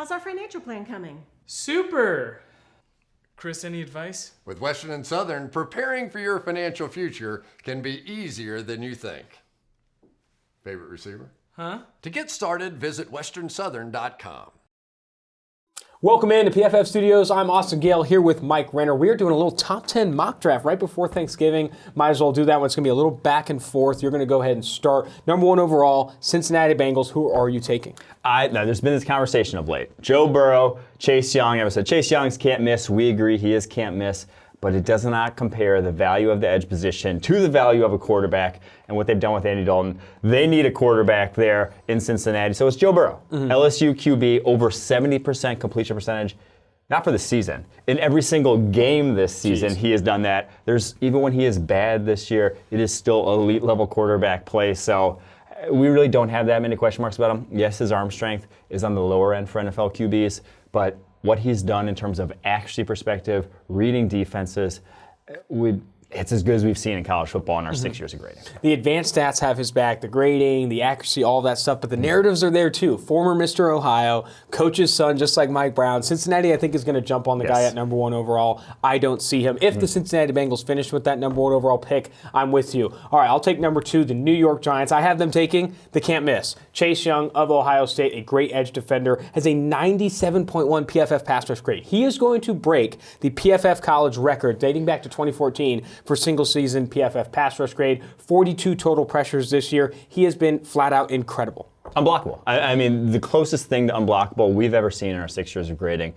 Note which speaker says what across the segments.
Speaker 1: How's our financial plan coming?
Speaker 2: Super! Chris, any advice?
Speaker 3: With Western and Southern, preparing for your financial future can be easier than you think. Favorite receiver?
Speaker 2: Huh?
Speaker 3: To get started, visit westernsouthern.com.
Speaker 4: Welcome in to PFF Studios. I'm Austin Gayle here with Mike Renner. We're doing a little top 10 mock draft right before Thanksgiving. Might as well do that one. It's going to be a little back and forth. You're going to go ahead and start. Number 1 overall, Cincinnati Bengals. Who are you taking?
Speaker 5: Now, there's been this conversation of late. Joe Burrow, Chase Young. I said Chase Young's can't miss. We agree he is can't miss. But it does not compare the value of the edge position to the value of a quarterback and what they've done with Andy Dalton. They need a quarterback there in Cincinnati. So it's Joe Burrow. LSU QB, over 70% completion percentage. Not for the season. In every single game this season, he has done that. Even when he is bad this year, it is still elite level quarterback play. So we really don't have that many question marks about him. Yes, his arm strength is on the lower end for NFL QBs, but what he's done in terms of accuracy perspective, reading defenses, it's as good as we've seen in college football in our 6 years of grading.
Speaker 4: The advanced stats have his back, the grading, the accuracy, all that stuff, but the narratives are there too. Former Mr. Ohio, coach's son, just like Mike Brown. Cincinnati, I think, is going to jump on the guy at number 1 overall. I don't see him. If the Cincinnati Bengals finish with that number 1 overall pick, I'm with you. All right, I'll take number 2, the New York Giants. I have them taking the can't miss. Chase Young of Ohio State, a great edge defender, has a 97.1 PFF pass rush grade. He is going to break the PFF college record dating back to 2014 for single-season PFF pass rush grade, 42 total pressures this year. He has been flat-out incredible.
Speaker 5: Unblockable. I mean, the closest thing to unblockable we've ever seen in our 6 years of grading.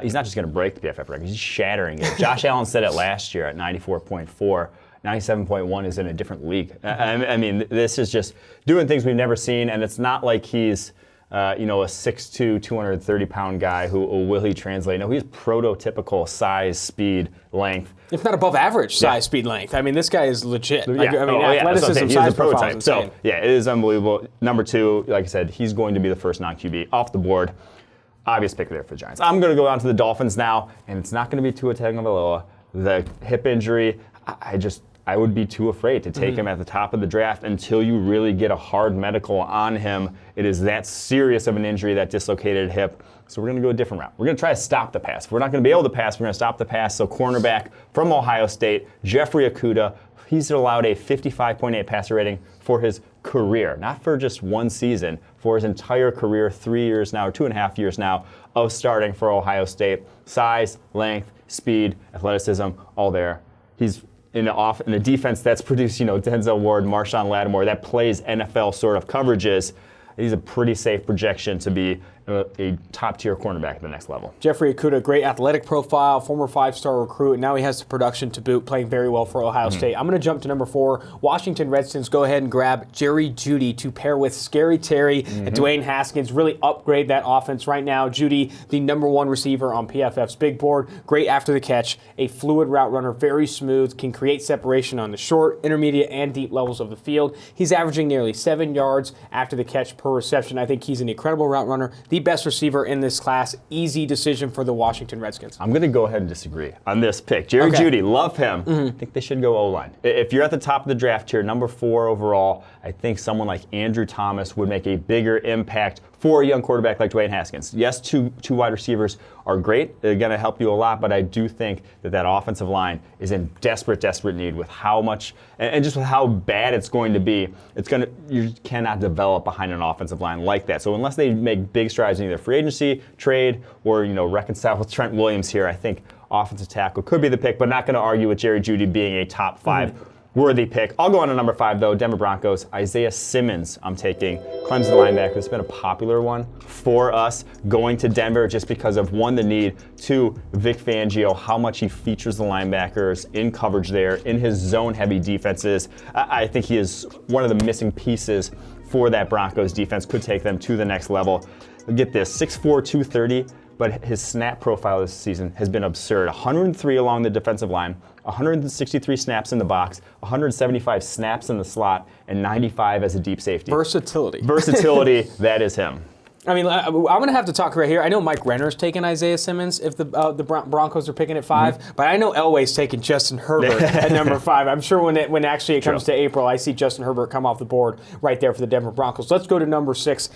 Speaker 5: He's not just going to break the PFF record, he's shattering it. Josh Allen said it last year at 94.4. 97.1 is in a different league. I mean, this is just doing things we've never seen, and it's not like he's a 6'2", 230-pound guy who will he translate. No, he's prototypical size, speed, length.
Speaker 4: If not above average size, speed, length. I mean, this guy is legit.
Speaker 5: Athleticism,
Speaker 4: size profile is insane.
Speaker 5: So, yeah, it is unbelievable. Number 2, like I said, he's going to be the first non-QB off the board. Obvious pick there for the Giants. I'm going to go on to the Dolphins now, and it's not going to be Tua Tagovailoa. The hip injury, I would be too afraid to take him at the top of the draft until you really get a hard medical on him. It is that serious of an injury, that dislocated hip. So we're going to go a different route. We're going to try to stop the pass. If we're not going to be able to pass, we're going to stop the pass. So cornerback from Ohio State, Jeffrey Okudah, he's allowed a 55.8 passer rating for his career, not for just one season, for his entire career, 3 years now, or 2.5 years now, of starting for Ohio State. Size, length, speed, athleticism, all there. He's in a defense that's produced, Denzel Ward, Marshawn Lattimore, that plays NFL sort of coverages. He's a pretty safe projection to be a top-tier cornerback at the next level.
Speaker 4: Jeffrey Okudah, great athletic profile, former 5-star recruit, and now he has the production to boot, playing very well for Ohio State. I'm going to jump to number 4. Washington Redskins go ahead and grab Jerry Jeudy to pair with Scary Terry and Dwayne Haskins, really upgrade that offense right now. Jeudy, the number 1 receiver on PFF's big board, great after the catch, a fluid route runner, very smooth, can create separation on the short, intermediate, and deep levels of the field. He's averaging nearly 7 yards after the catch per reception. I think he's an incredible route runner, the best receiver in this class. Easy decision for the Washington Redskins.
Speaker 5: I'm going to go ahead and disagree on this pick. Jerry Jeudy, love him. I think they should go O-line. If you're at the top of the draft here, number 4 overall, I think someone like Andrew Thomas would make a bigger impact for a young quarterback like Dwayne Haskins. Yes, two wide receivers are great. They're going to help you a lot, but I do think that offensive line is in desperate need with how much, and just with how bad it's going to be. You cannot develop behind an offensive line like that. So unless they make big strides in either free agency, trade, or reconcile with Trent Williams here, I think offensive tackle could be the pick, but not going to argue with Jerry Jeudy being a top 5 worthy pick. I'll go on to number 5, though. Denver Broncos. Isaiah Simmons, I'm taking. Clemson linebacker. It's been a popular one for us going to Denver just because of, 1, the need, 2, Vic Fangio, how much he features the linebackers in coverage there, in his zone-heavy defenses. I think he is one of the missing pieces for that Broncos defense. Could take them to the next level. Get this, 6'4", 230. But his snap profile this season has been absurd. 103 along the defensive line, 163 snaps in the box, 175 snaps in the slot, and 95 as a deep safety.
Speaker 4: Versatility,
Speaker 5: that is him.
Speaker 4: I mean, I'm going to have to talk right here. I know Mike Renner's taking Isaiah Simmons if the Broncos are picking at 5, but I know Elway's taking Justin Herbert at number 5. I'm sure when it comes to April, I see Justin Herbert come off the board right there for the Denver Broncos. Let's go to number 6.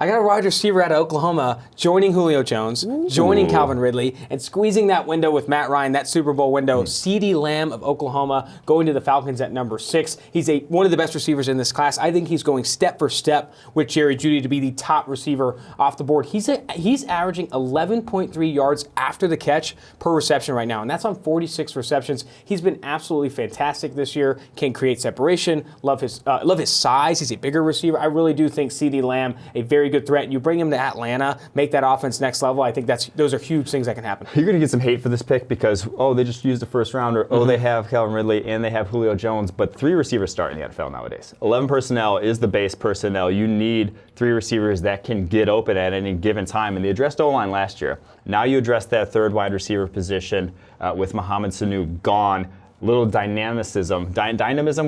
Speaker 4: I got a wide receiver out of Oklahoma joining Julio Jones, joining Calvin Ridley, and squeezing that window with Matt Ryan, that Super Bowl window. CeeDee Lamb of Oklahoma going to the Falcons at number 6. He's one of the best receivers in this class. I think he's going step for step with Jerry Jeudy to be the top receiver off the board. He's averaging 11.3 yards after the catch per reception right now, and that's on 46 receptions. He's been absolutely fantastic this year. Can create separation. Love his size. He's a bigger receiver. I really do think CeeDee Lamb a very good threat. You bring him to Atlanta, make that offense next level. I think those are huge things that can happen.
Speaker 5: You're going to get some hate for this pick because, they just used a first rounder. They have Calvin Ridley and they have Julio Jones, but 3 receivers start in the NFL nowadays. 11 personnel is the base personnel. You need 3 receivers that can get open at any given time, and they addressed O-line last year. Now you address that third wide receiver position with Mohamed Sanu gone. Little dynamism,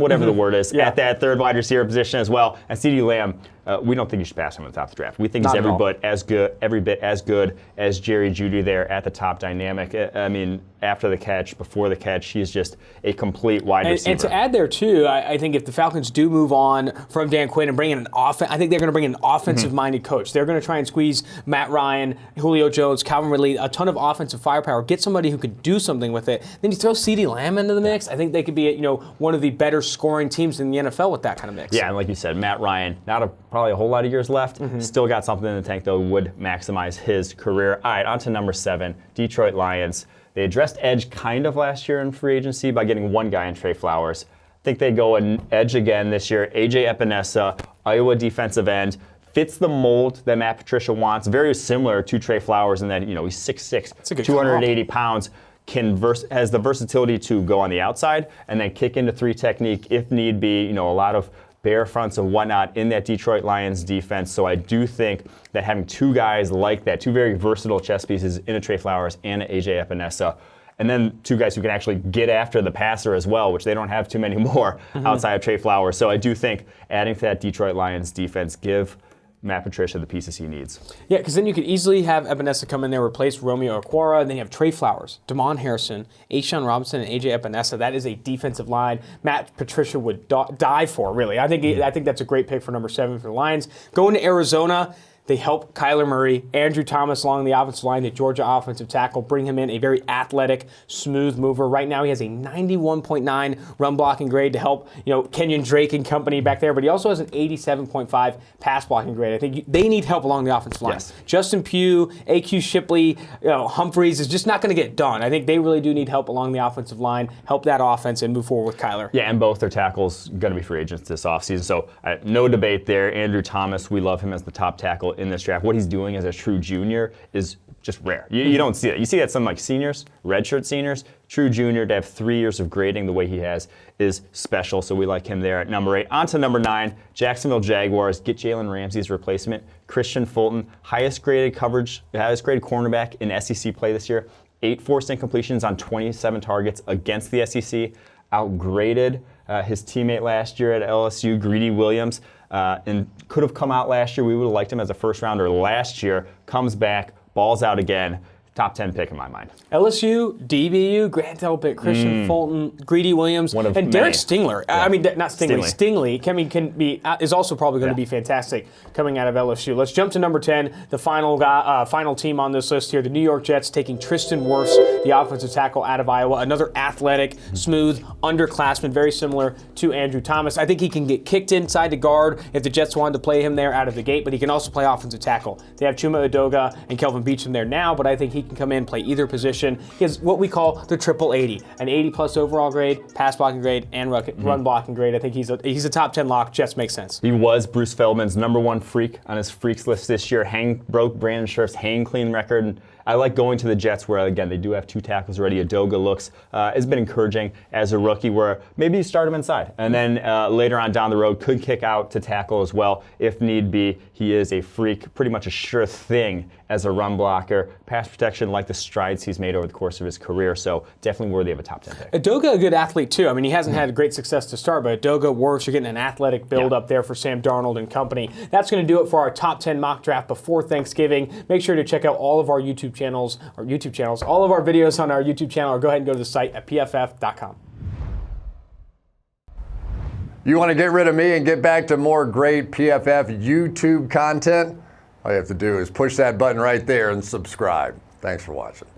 Speaker 5: whatever the word is, at that third wide receiver position as well. And CeeDee Lamb, we don't think you should pass him at the top of the draft. We think he's every bit as good as Jerry Jeudy there at the top dynamic. I mean, after the catch, before the catch, he's just a complete wide receiver.
Speaker 4: And to add there, too, I think if the Falcons do move on from Dan Quinn and bring in an offense, I think they're going to bring in an offensive-minded coach. They're going to try and squeeze Matt Ryan, Julio Jones, Calvin Ridley, a ton of offensive firepower, get somebody who could do something with it. Then you throw CeeDee Lamb into the mix. I think they could be, one of the better scoring teams in the NFL with that kind of mix.
Speaker 5: Yeah, and like you said, Matt Ryan, probably a whole lot of years left. Still got something in the tank, though, would maximize his career. All right, on to number 7, Detroit Lions. They addressed edge kind of last year in free agency by getting one guy in Trey Flowers. I think they go an edge again this year. AJ Epenesa, Iowa defensive end. Fits the mold that Matt Patricia wants. Very similar to Trey Flowers in that, he's 6'6", 280 pounds. Has the versatility to go on the outside and then kick into 3 technique if need be. A lot of bear fronts and whatnot in that Detroit Lions defense. So I do think that having 2 guys like that, 2 very versatile chess pieces in a Trey Flowers and an AJ Epenesa, and then 2 guys who can actually get after the passer as well, which they don't have too many more outside of Trey Flowers. So I do think adding to that Detroit Lions defense, give Matt Patricia the pieces he needs.
Speaker 4: Yeah, because then you could easily have Epenesa come in there, replace Romeo Okwara, and then you have Trey Flowers, Damon Harrison, A'Shaun Robinson, and AJ Epenesa. That is a defensive line Matt Patricia would die for, really. I think that's a great pick for number 7 for the Lions. Going to Arizona, they help Kyler Murray, Andrew Thomas along the offensive line, the Georgia offensive tackle, bring him in, a very athletic, smooth mover. Right now he has a 91.9 run blocking grade to help, Kenyon Drake and company back there, but he also has an 87.5 pass blocking grade. I think they need help along the offensive line. Yes. Justin Pugh, A.Q. Shipley, Humphreys is just not going to get done. I think they really do need help along the offensive line, help that offense, and move forward with Kyler.
Speaker 5: Yeah, and both their tackles going to be free agents this offseason, so no debate there. Andrew Thomas, we love him as the top tackle in this draft. What he's doing as a true junior is just rare. You don't see that. You see that some seniors, redshirt seniors. True junior to have 3 years of grading the way he has is special, so we like him there at number 8. On to number 9, Jacksonville Jaguars. Get Jalen Ramsey's replacement, Christian Fulton, highest graded cornerback in SEC play this year. 8 forced incompletions on 27 targets against the SEC. Outgraded his teammate last year at LSU, Greedy Williams, and could have come out last year. We would have liked him as a first rounder last year. Comes back, balls out again. Top 10 pick in my mind.
Speaker 4: LSU, DBU, Grant Delpit, Christian Fulton, Greedy Williams, and Derek Stingler. Yeah. Not Stingley. Is also probably going to be fantastic coming out of LSU. Let's jump to number 10, the final team on this list here, the New York Jets taking Tristan Wirfs, the offensive tackle out of Iowa. Another athletic, smooth, underclassman, very similar to Andrew Thomas. I think he can get kicked inside to guard if the Jets wanted to play him there out of the gate, but he can also play offensive tackle. They have Chuma Edoga and Kelvin Beachum there now, but I think he can come in, play either position. He has what we call the triple 80, an 80-plus overall grade, pass blocking grade, and run blocking grade. I think he's a top 10 lock. Jets makes sense.
Speaker 5: He was Bruce Feldman's number 1 freak on his freaks list this year. Broke Brandon Scherf's hang clean record. And I like going to the Jets where, again, they do have 2 tackles already. Edoga has been encouraging as a rookie where maybe you start him inside. And then later on down the road, could kick out to tackle as well if need be. He is a freak, pretty much a sure thing as a run blocker. Pass protection, like the strides he's made over the course of his career. So definitely worthy of a top 10 pick.
Speaker 4: Edoga, a good athlete too. He hasn't had great success to start, but Edoga works. You're getting an athletic build up there for Sam Darnold and company. That's going to do it for our top 10 mock draft before Thanksgiving. Make sure to check out all of our YouTube channels, all of our videos on our YouTube channel, or go ahead and go to the site at pff.com.
Speaker 3: You want to get rid of me and get back to more great PFF YouTube content? All you have to do is push that button right there and subscribe. Thanks for watching.